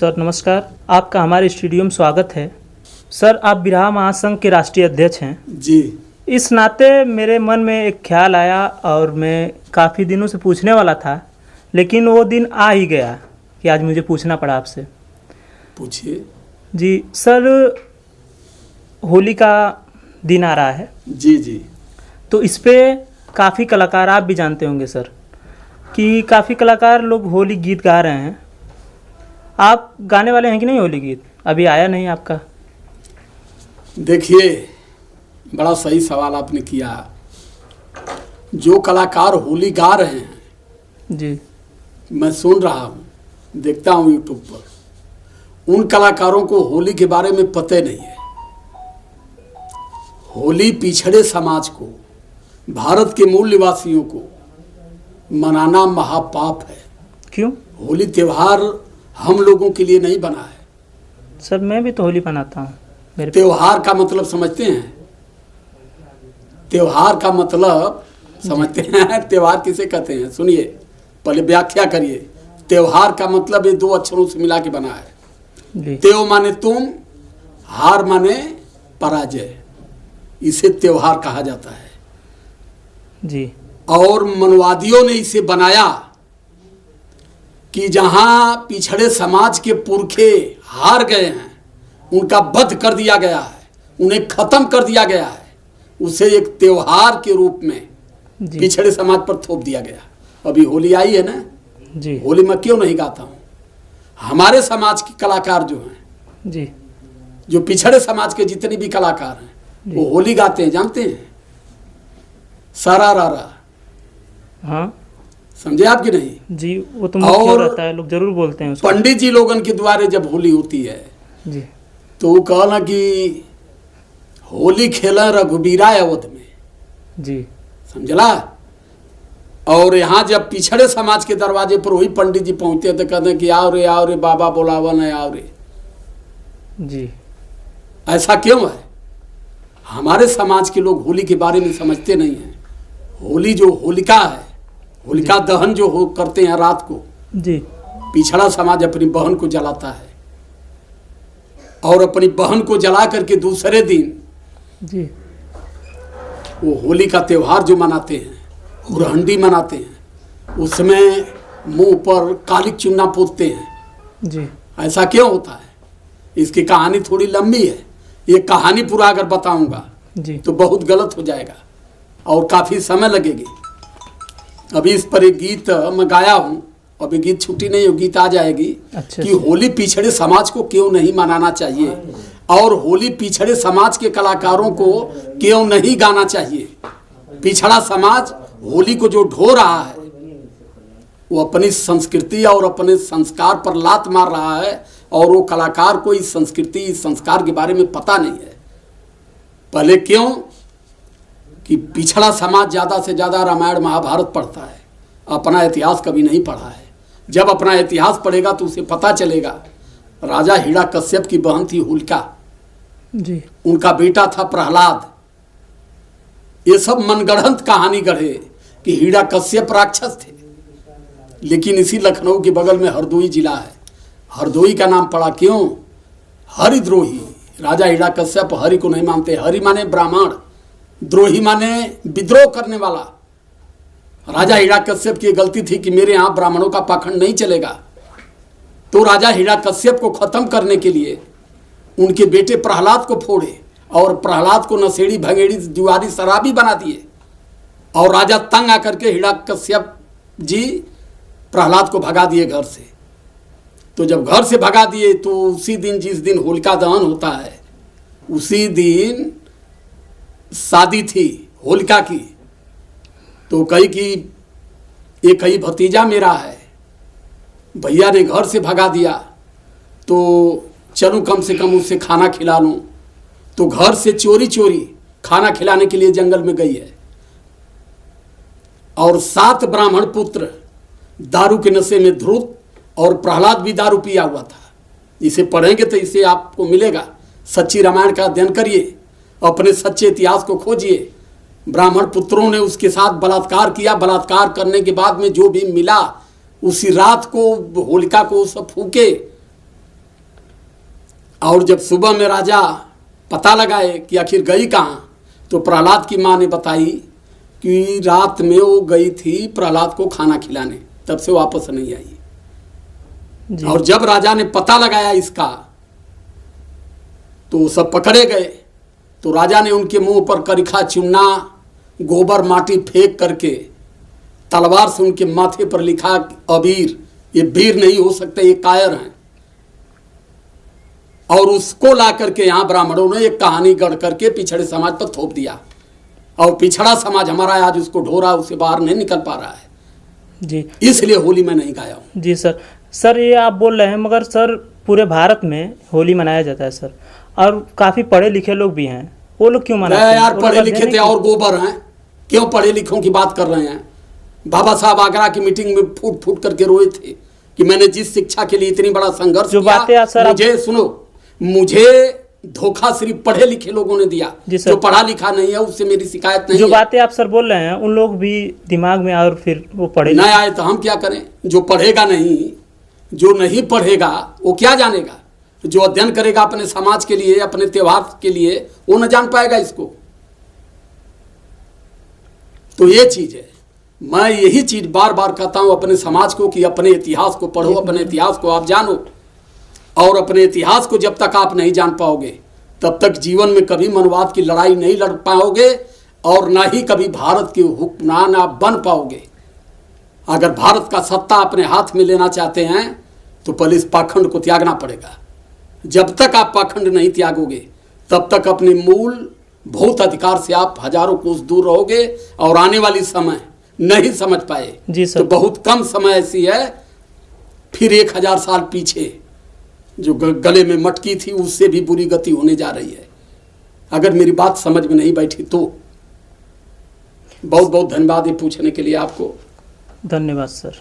Sir नमस्कार, आपका हमारे स्टूडियो में स्वागत है। सर आप बिरहा महासंघ के राष्ट्रीय अध्यक्ष हैं जी। इस नाते मेरे मन में एक ख्याल आया और मैं काफ़ी दिनों से पूछने वाला था, लेकिन वो दिन आ ही गया कि आज मुझे पूछना पड़ा आपसे। पूछिए। जी सर, होली का दिन आ रहा है। जी जी। तो इस पे काफ़ी कलाकार, आप भी जानते होंगे सर कि काफ़ी कलाकार लोग होली गीत गा रहे हैं। आप गाने वाले हैं कि नहीं होली गीत? अभी आया नहीं आपका। देखिए, बड़ा सही सवाल आपने किया। जो कलाकार होली गा रहे हैं जी, मैं सुन रहा हूँ, देखता हूँ यूट्यूब पर, उन कलाकारों को होली के बारे में पता नहीं है। होली पिछड़े समाज को, भारत के मूल निवासियों को मनाना महापाप है। क्यों? होली त्योहार हम लोगों के लिए नहीं बना है। सर मैं भी तो होली मनाता हूँ। मेरे त्योहार का मतलब समझते हैं? त्योहार का मतलब समझते हैं? त्योहार किसे कहते हैं? सुनिए, पहले व्याख्या करिए। त्योहार का मतलब ये दो अक्षरों से मिला के बना है। त्यों माने तुम, हार माने पराजय। इसे त्योहार कहा जाता है जी। और मनवादियों ने इसे बनाया कि जहां पिछड़े समाज के पुरखे हार गए हैं, उनका वध कर दिया गया है, उन्हें खत्म कर दिया गया है, उसे एक त्योहार के रूप में पिछड़े समाज पर थोप दिया गया। अभी होली आई है ना जी। होली में क्यों नहीं गाता हूं? हमारे समाज के कलाकार जो हैं जी, जो पिछड़े समाज के जितने भी कलाकार हैं वो होली गाते हैं, जानते हैं? सारा रारा। हाँ, समझे आप कि नहीं? जी, वो तो मुख्य रहता है, लोग जरूर बोलते हैं उसको। पंडित जी लोगन के द्वारे जब होली होती है जी, तो वो कहना कि होली खेला रघुबीरा अवध में जी, समझला। और यहाँ जब पिछड़े समाज के दरवाजे पर वही पंडित जी पहुंचते तो कहते कि आओ रे बाबा बोलावन है, आओ रे जी। ऐसा क्यों है? हमारे समाज के लोग होली के बारे में समझते नहीं हैं। होली जो होलिका है, होलिका दहन जो हो करते हैं रात को जी, पिछड़ा समाज अपनी बहन को जलाता है और अपनी बहन को जला करके दूसरे दिन जी वो होली का त्योहार जो मनाते हैं, हुरहंडी मनाते हैं, उसमें मुंह पर कालिक चूना पोतते हैं जी। ऐसा क्यों होता है? इसकी कहानी थोड़ी लंबी है। ये कहानी पूरा अगर बताऊंगा जी तो बहुत गलत हो जाएगा और काफी समय लगेगी। अभी इस पर एक गीत मैं गाया हूँ, अभी गीत छुट्टी नहीं हो, गीत आ जाएगी। अच्छा, कि होली पिछड़े समाज को क्यों नहीं मनाना चाहिए और होली पिछड़े समाज के कलाकारों को क्यों नहीं गाना चाहिए। पिछड़ा समाज होली को जो ढो रहा है वो अपनी संस्कृति और अपने संस्कार पर लात मार रहा है और वो कलाकार को इस संस्कृति, इस संस्कार के बारे में पता नहीं है। पहले क्यों कि पिछड़ा समाज ज़्यादा से ज़्यादा रामायण महाभारत पढ़ता है, अपना इतिहास कभी नहीं पढ़ा है। जब अपना इतिहास पढ़ेगा तो उसे पता चलेगा राजा हिरण्यकश्यप की बहन थी होलिका जी, उनका बेटा था प्रहलाद। ये सब मनगढ़ंत कहानी गढ़े कि हिरण्यकश्यप राक्षस थे, लेकिन इसी लखनऊ के बगल में हरदोई जिला है। हरदोई का नाम पड़ा क्यों? हरिद्रोही। राजा हिरण्यकश्यप हरि को नहीं मानते। हरि माने ब्राह्मण, द्रोही माने विद्रोह करने वाला। राजा हिरण्यकश्यप की गलती थी कि मेरे यहाँ ब्राह्मणों का पाखंड नहीं चलेगा, तो राजा हिरण्यकश्यप को खत्म करने के लिए उनके बेटे प्रहलाद को फोड़े और प्रहलाद को नशेड़ी भंगेड़ी जुआरी शराबी बना दिए और राजा तंग आकर के हिरण्यकश्यप जी प्रहलाद को भगा दिए घर से। तो जब घर से भगा दिए तो उसी दिन, जिस दिन होलिका दहन होता है, उसी दिन शादी थी होलिका की। तो कही कि ये कही भतीजा मेरा है, भैया ने घर से भगा दिया, तो चलूँ कम से कम उससे खाना खिला लूँ। तो घर से चोरी चोरी खाना खिलाने के लिए जंगल में गई है और 7 ब्राह्मण पुत्र दारू के नशे में धुत, और प्रहलाद भी दारू पिया हुआ था। इसे पढ़ेंगे तो इसे आपको मिलेगा। सच्ची रामायण का अध्ययन करिए, अपने सच्चे इतिहास को खोजिए। ब्राह्मण पुत्रों ने उसके साथ बलात्कार किया। बलात्कार करने के बाद में जो भी मिला, उसी रात को होलिका को सब फूके और जब सुबह में राजा पता लगाए कि आखिर गई कहाँ, तो प्रहलाद की माँ ने बताई कि रात में वो गई थी प्रहलाद को खाना खिलाने, तब से वापस नहीं आई। और जब राजा ने पता लगाया इसका तो सब पकड़े गए। तो राजा ने उनके मुंह पर करिखा चुन्ना गोबर माटी फेंक करके तलवार से उनके माथे पर लिखा अबीर, ये वीर नहीं हो सकते, ये कायर हैं। और उसको ला करके यहाँ ब्राह्मणों ने एक कहानी गढ़ करके पिछड़े समाज पर थोप दिया। और पिछड़ा समाज हमारा आज उसको ढोरा, उसे बाहर नहीं निकल पा रहा है जी। इसलिए होली मैं नहीं गाया हूँ जी सर। सर ये आप बोल रहे हैं, मगर सर पूरे भारत में होली मनाया जाता है सर, और काफ़ी पढ़े लिखे लोग भी हैं, वो लोग क्यों मनाते हैं? यार पढ़े लिखे थे और गोबर हैं, क्यों पढ़े लिखों की बात कर रहे हैं? बाबा साहब आगरा की मीटिंग में फूट फूट करके रोए थे कि मैंने जिस शिक्षा के लिए इतनी बड़ा संघर्ष जो बातें सर मुझे सुनो, मुझे धोखा सिर्फ पढ़े लिखे लोगों ने दिया, जो पढ़ा लिखा नहीं है उससे मेरी शिकायत नहीं जो है। बातें आप सर बोल रहे हैं उन लोग भी दिमाग में और फिर वो पढ़े नहीं आए तो हम क्या करें? जो पढ़ेगा नहीं, जो नहीं पढ़ेगा वो क्या जानेगा? जो अध्ययन करेगा अपने समाज के लिए, अपने त्योहार के लिए, वो न जान पाएगा इसको। तो ये चीज है, मैं यही चीज बार बार कहता हूं अपने समाज को कि अपने इतिहास को पढ़ो, अपने इतिहास को आप जानो। और अपने इतिहास को जब तक आप नहीं जान पाओगे तब तक जीवन में कभी मनवाद की लड़ाई नहीं लड़ पाओगे और ना ही कभी भारत के हुक्मरान आप बन पाओगे। अगर भारत का सत्ता अपने हाथ में लेना चाहते हैं तो पहले इस पाखंड को त्यागना पड़ेगा। जब तक आप पाखंड नहीं त्यागोगे तब तक अपने मूल भौत अधिकार से आप हजारों कोस दूर रहोगे और आने वाली समय नहीं समझ पाए जी सर। तो बहुत कम समय ऐसी है, फिर 1000 साल पीछे जो गले में मटकी थी उससे भी बुरी गति होने जा रही है। अगर मेरी बात समझ में नहीं बैठी तो बहुत बहुत धन्यवाद ये पूछने के लिए आपको। धन्यवाद सर।